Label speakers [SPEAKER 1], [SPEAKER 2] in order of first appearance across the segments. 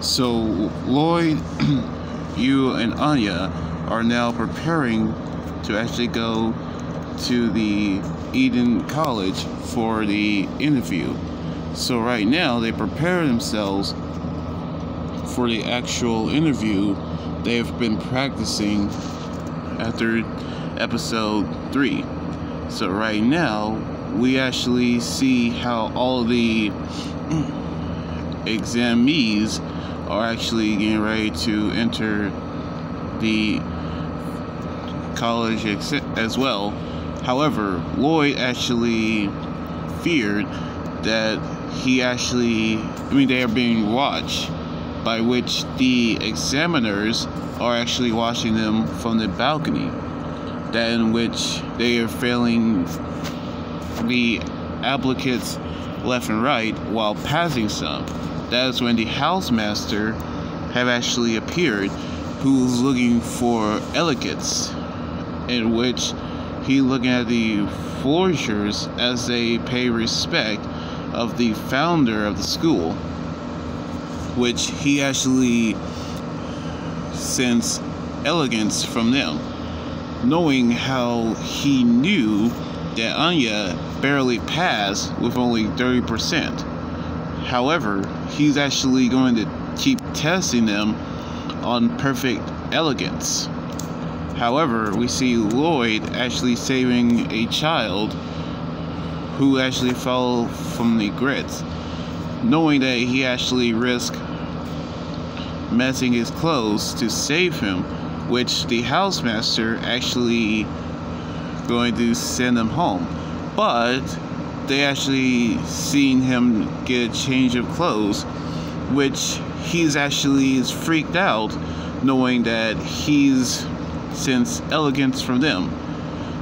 [SPEAKER 1] So, Lloyd, you, and Anya are now preparing to actually go to the Eden College for the interview. So, right now, they prepare themselves for the actual interview they've been practicing after episode 3. So, right now, we actually see how all the examees are actually getting ready to enter the college as well. However, Lloyd actually feared that they are being watched, by which the examiners are actually watching them from the balcony, that in which they are failing the applicants left and right while passing some. That is when the housemaster have actually appeared, who's looking for elegance, in which he looking at the flourishers as they pay respect of the founder of the school, which he actually sends elegance from them, knowing how he knew that Anya barely passed with only 30%. However, he's actually going to keep testing them on perfect elegance. However, we see Lloyd actually saving a child who actually fell from the grits, knowing that he actually risked messing his clothes to save him, which the housemaster actually going to send him home. But they actually seen him get a change of clothes, which he's actually is freaked out, knowing that he's sensed elegance from them,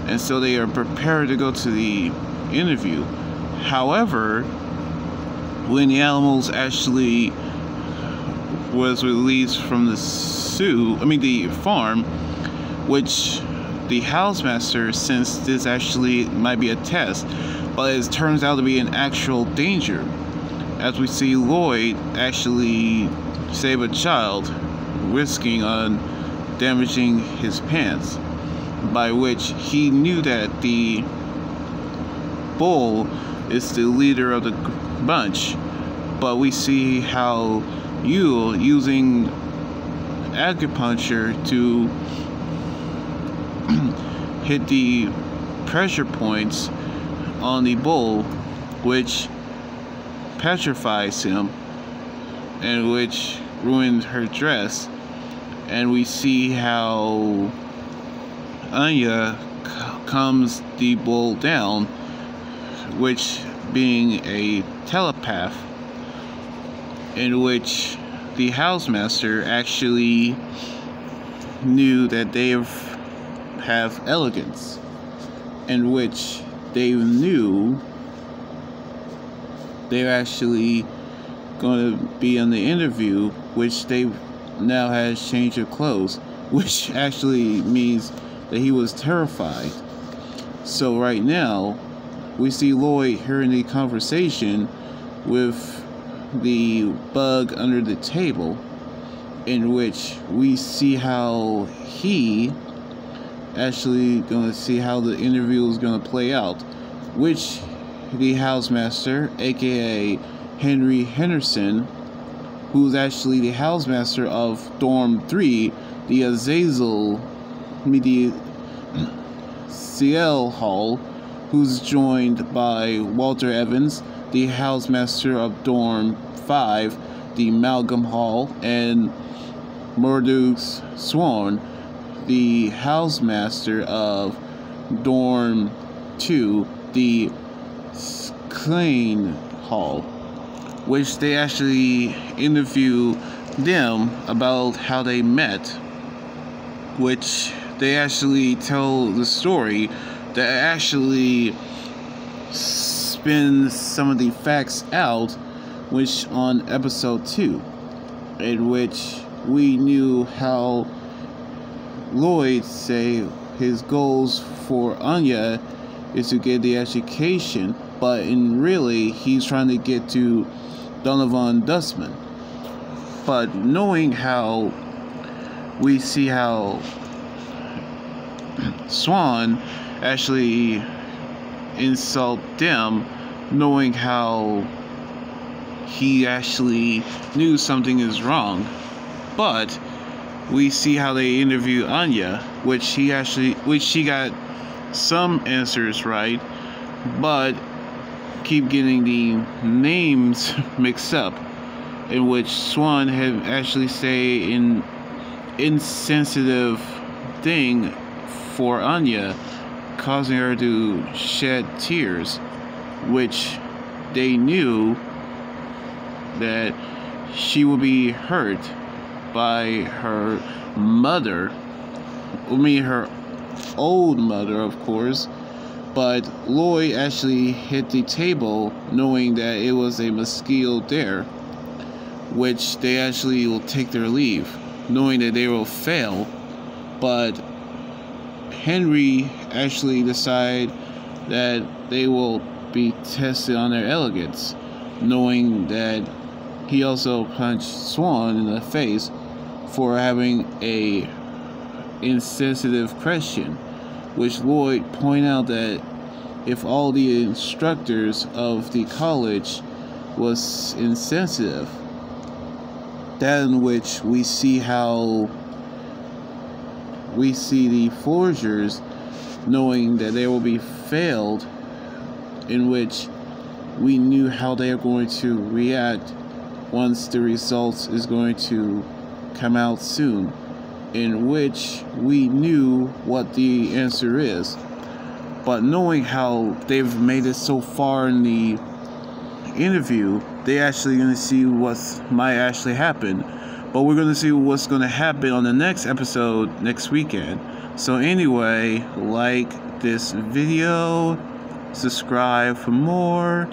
[SPEAKER 1] and so they are prepared to go to the interview. However, when the animals actually was released from the the farm, which the housemaster, since this actually might be a test, but it turns out to be an actual danger, as we see Lloyd actually save a child, risking on damaging his pants, by which he knew that the bull is the leader of the bunch. But we see how Yule using acupuncture to hit the pressure points on the bull, which petrifies him, and which ruins her dress. And we see how Anya calms the bull down, which being a telepath, in which the housemaster actually knew that they have elegance, in which they knew they're actually going to be in the interview, which they now has changed of clothes, which actually means that he was terrified. So right now, we see Lloyd hearing the conversation with the bug under the table, in which we see how he actually going to see how the interview is going to play out, which the housemaster, aka Henry Henderson, who's actually the housemaster of Dorm 3, the Azazel Ciel Hall, who's joined by Walter Evans, the housemaster of Dorm 5, the Malcolm Hall, and Murdoch Swan, the housemaster of Dorm 2, the Klein Hall, which they actually interview them about how they met, which they actually tell the story that actually spins some of the facts out, which on episode 2, in which we knew how Lloyd say his goals for Anya is to get the education, but in really he's trying to get to Donovan Dustman. But knowing how we see how Swan actually insult them, knowing how he actually knew something is wrong. But we see how they interview Anya, which she got some answers right, but keep getting the names mixed up, in which Swan had actually say an insensitive thing for Anya, causing her to shed tears, which they knew that she would be hurt by her mother. Her old mother, of course. But Lloyd actually hit the table knowing that it was a mosquito there, which they actually will take their leave, knowing that they will fail. But Henry actually decide that they will be tested on their elegance, knowing that he also punched Swan in the face for having a insensitive question, which Lloyd point out that if all the instructors of the college was insensitive, that in which we see the forgers knowing that they will be failed, in which we knew how they are going to react once the results is going to come out soon, in which we knew what the answer is. But knowing how they've made it so far in the interview, they actually going to see what might actually happen. But we're going to see what's going to happen on the next episode next weekend. So anyway, like this video, subscribe for more,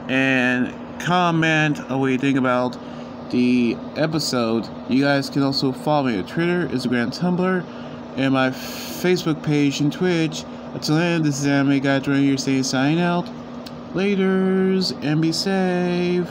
[SPEAKER 1] and comment what you think about the episode. You guys can also follow me on Twitter, Instagram, Tumblr, and my Facebook page and Twitch. Until then, this is Anime Guy Dwayne here saying signing out. Laters, and be safe.